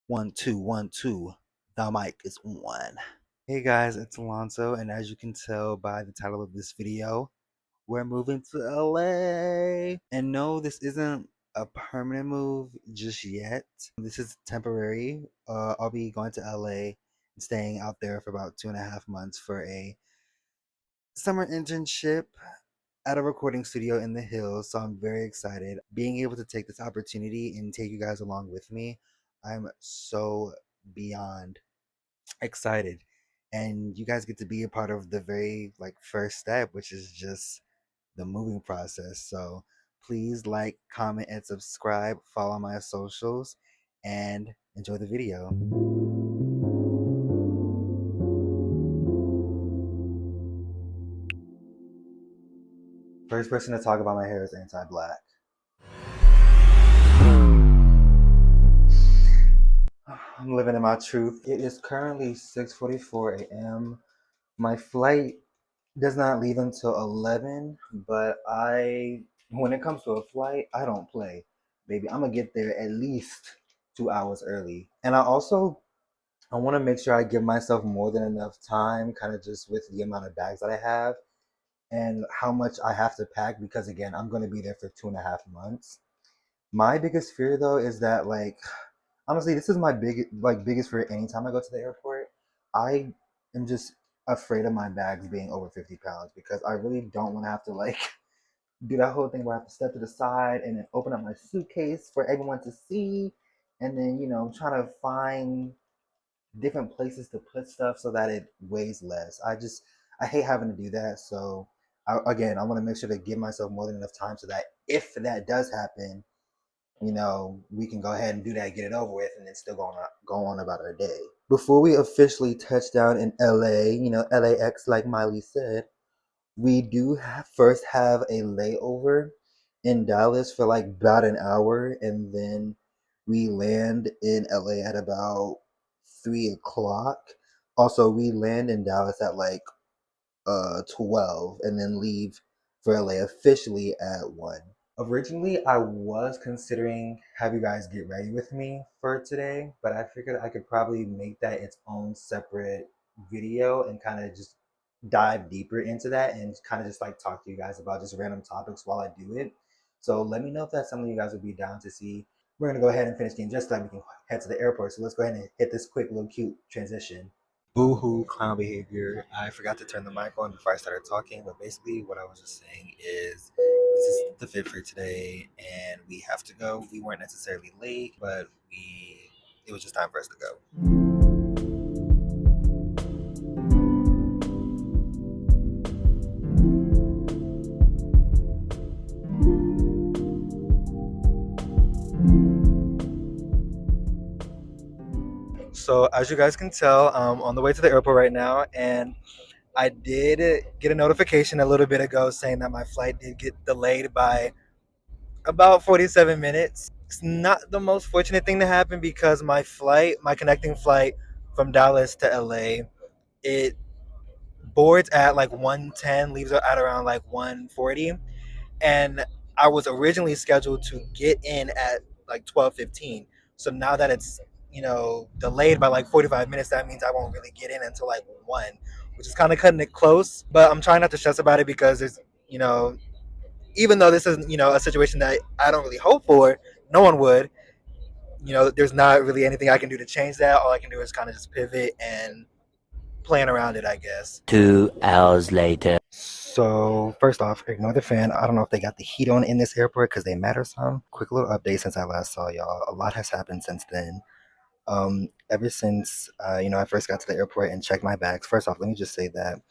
One, two, one, two. The mic is on. Hey guys, it's Alonso, and as you can tell by the title of this video, we're moving to LA. And no, this isn't a permanent move just yet. This is temporary. I'll be going to LA and staying out there for about 2.5 months for a summer internship at a recording studio in the hills. So I'm very excited. Being able to take this opportunity and take you guys along with me, I'm so beyond excited. And you guys get to be a part of the very first step, which is just the moving process. So please like, comment, and subscribe, follow my socials, and enjoy the video. First person to talk about my hair is anti-black. I'm living in my truth. It is currently 6:44 a.m. My flight does not leave until 11, but when it comes to a flight, I don't play. Baby, I'm gonna get there at least 2 hours early. And I want to make sure I give myself more than enough time, kind of just with the amount of bags that I have and how much I have to pack, because again, I'm going to be there for 2.5 months. My biggest fear though is that, honestly, this is my biggest fear anytime I go to the airport. I am just afraid of my bags being over 50 pounds, because I really don't want to have to do that whole thing where I have to step to the side and then open up my suitcase for everyone to see, and then trying to find different places to put stuff so that it weighs less. I hate having to do that. So I want to make sure to give myself more than enough time so that if that does happen, we can go ahead and do that, get it over with, and then still go on about our day. Before we officially touch down in LA, LAX, like Miley said, we do first have a layover in Dallas for about an hour, and then we land in LA at about 3 o'clock. Also, we land in Dallas at 12, and then leave for LA officially at 1. Originally, I was considering have you guys get ready with me for today, but I figured I could probably make that its own separate video and kind of just dive deeper into that and kind of just talk to you guys about just random topics while I do it. So let me know if that's something you guys would be down to see. We're gonna go ahead and finish getting just like we can head to the airport. So let's go ahead and hit this quick little cute transition. Boohoo, clown behavior. I forgot to turn the mic on before I started talking, but basically what I was just saying is this is the fit for today and we have to go. We weren't necessarily late, but it was just time for us to go. So as you guys can tell, I'm on the way to the airport right now, and I did get a notification a little bit ago saying that my flight did get delayed by about 47 minutes. It's not the most fortunate thing to happen because my connecting flight from Dallas to LA, it boards at 1:10, leaves at around 1:40, and I was originally scheduled to get in at 12:15. So now that it's delayed by 45 minutes, that means I won't really get in until 1, which is kind of cutting it close. But I'm trying not to stress about it because it's you know even though this is a situation that I don't really hope for, no one would. There's not really anything I can do to change that. All I can do is kind of just pivot and plan around it, I guess. 2 hours later. So first off, ignore the fan. I don't know if they got the heat on in this airport because they matter some. Quick little update since I last saw y'all. A lot has happened since then. Ever since I first got to the airport and checked my bags. First off, let me just say that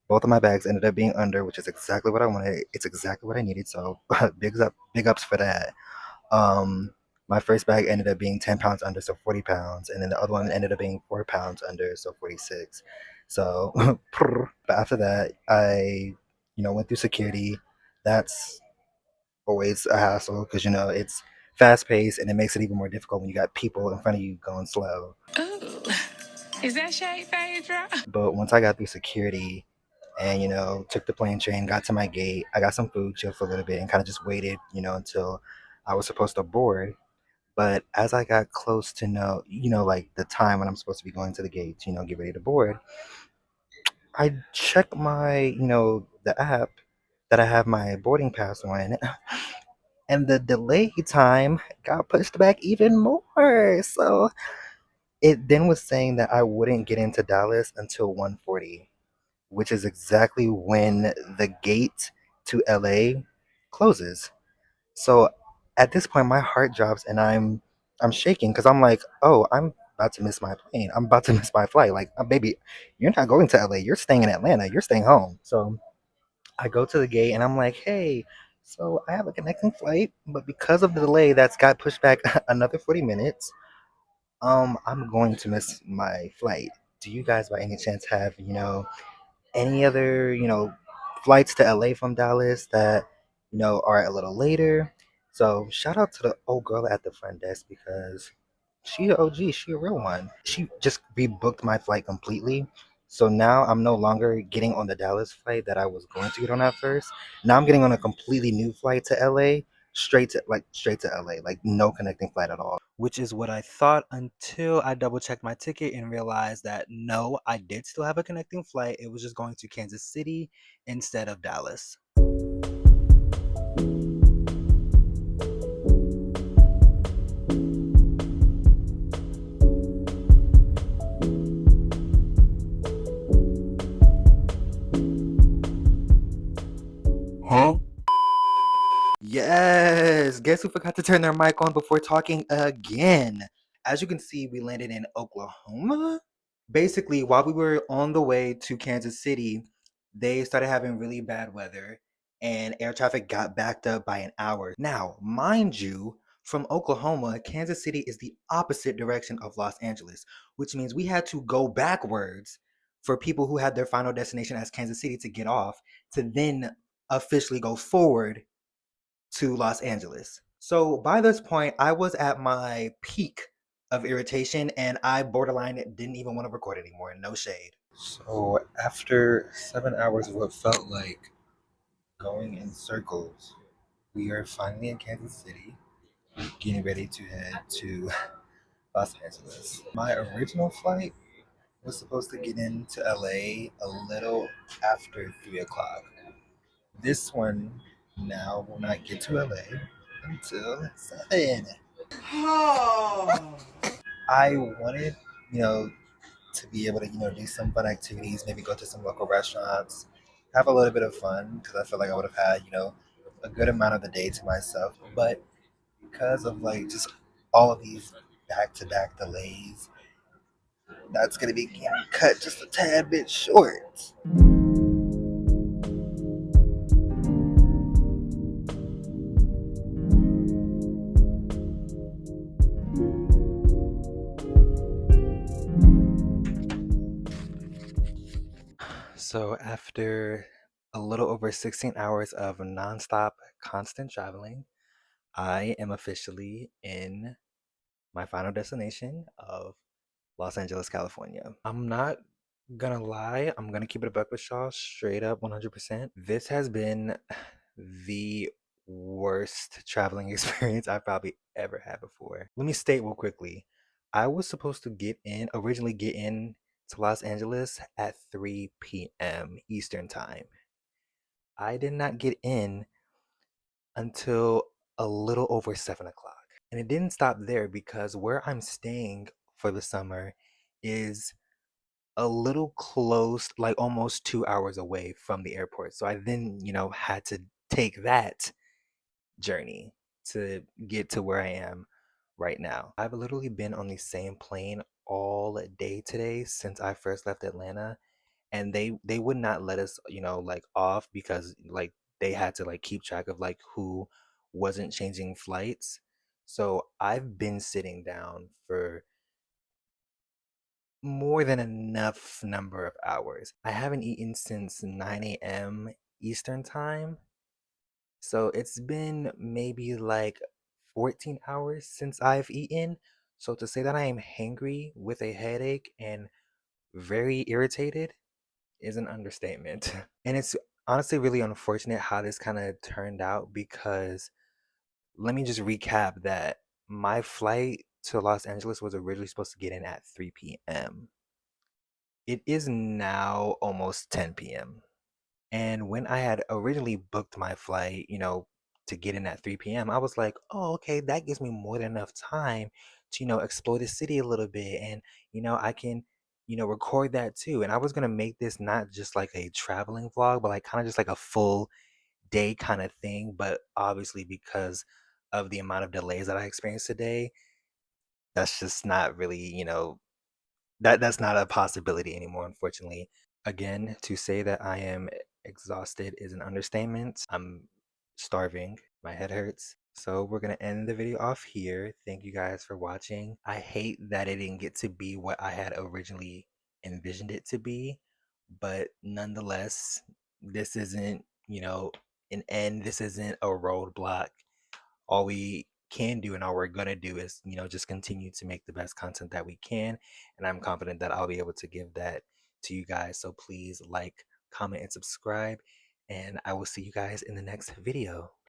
both of my bags ended up being under, which is exactly what I wanted. It's exactly what I needed. So big ups for that. Um, my first bag ended up being 10 pounds under, so 40 pounds, and then the other one ended up being 4 pounds under, so 46. So, but after that, I, went through security. That's always a hassle because it's fast paced and it makes it even more difficult when you got people in front of you going slow. Ooh, is that shade Phaedra? But once I got through security and took the plane train, got to my gate, I got some food, chilled for a little bit, and kind of just waited, until I was supposed to board. But as I got close to like the time when I'm supposed to be going to the gate, get ready to board, I check my, the app that I have my boarding pass on, and the delay time got pushed back even more. So it then was saying that I wouldn't get into Dallas until 1:40, which is exactly when the gate to LA closes. So at this point, my heart drops and I'm shaking because I'm like, oh, I'm about to miss my plane. I'm about to miss my flight. Like, baby, you're not going to LA. You're staying in Atlanta. You're staying home. So I go to the gate and I'm like, hey, so I have a connecting flight, but because of the delay that's got pushed back another 40 minutes, I'm going to miss my flight. Do you guys by any chance have, any other, flights to LA from Dallas that, are a little later? So shout out to the old girl at the front desk because she a OG, she a real one. She just rebooked my flight completely. So now I'm no longer getting on the Dallas flight that I was going to get on at first. Now I'm getting on a completely new flight to LA, straight to LA, like no connecting flight at all. Which is what I thought until I double checked my ticket and realized that no, I did still have a connecting flight. It was just going to Kansas City instead of Dallas. Huh? Yes, guess who forgot to turn their mic on before talking again? As you can see, we landed in Oklahoma. Basically, while we were on the way to Kansas City, they started having really bad weather and air traffic got backed up by an hour. Now, mind you, from Oklahoma, Kansas City is the opposite direction of Los Angeles, which means we had to go backwards for people who had their final destination as Kansas City to get off to then officially go forward to Los Angeles. So by this point, I was at my peak of irritation and I borderline didn't even want to record anymore. No shade. So after 7 hours of what felt like going in circles, we are finally in Kansas City, getting ready to head to Los Angeles. My original flight was supposed to get into LA a little after 3 o'clock. This one now will not get to LA until 7. Oh. I wanted, you know, to be able to, do some fun activities, maybe go to some local restaurants, have a little bit of fun because I feel like I would have had, a good amount of the day to myself. But because of like just all of these back to back delays, that's going to be getting cut just a tad bit short. So after a little over 16 hours of nonstop, constant traveling, I am officially in my final destination of Los Angeles, California. I'm not gonna lie, I'm gonna keep it a buck with y'all, straight up 100%. This has been the worst traveling experience I've probably ever had before. Let me state real quickly. I was supposed to originally get in to Los Angeles at 3 p.m. Eastern Time. I did not get in until a little over 7 o'clock. And it didn't stop there because where I'm staying for the summer is a little close, like almost 2 hours away from the airport. So I then, had to take that journey to get to where I am right now. I've literally been on the same plane all day today since I first left Atlanta, and they would not let us, like off because like they had to like keep track of like who wasn't changing flights. So I've been sitting down for more than enough number of hours. I haven't eaten since 9 a.m. Eastern time. So it's been maybe like 14 hours since I've eaten. So to say that I am hangry with a headache and very irritated is an understatement. And it's honestly really unfortunate how this kind of turned out because let me just recap that My flight to Los Angeles was originally supposed to get in at 3 p.m. It is now almost 10 p.m. And when I had originally booked my flight, to get in at 3 p.m., I was like, oh, okay, that gives me more than enough time to, explore the city a little bit. And, I can, record that too. And I was going to make this not just like a traveling vlog, but like kind of just like a full day kind of thing. But obviously, because of the amount of delays that I experienced today, that's just not really, that's not a possibility anymore, unfortunately. Again, to say that I am exhausted is an understatement. I'm starving. My head hurts. So we're gonna end the video off here. Thank you guys for watching. I hate that it didn't get to be what I had originally envisioned it to be, but nonetheless, this isn't, an end. This isn't a roadblock. All we can do and all we're gonna do is, just continue to make the best content that we can. And I'm confident that I'll be able to give that to you guys. So please like, comment, and subscribe. And I will see you guys in the next video.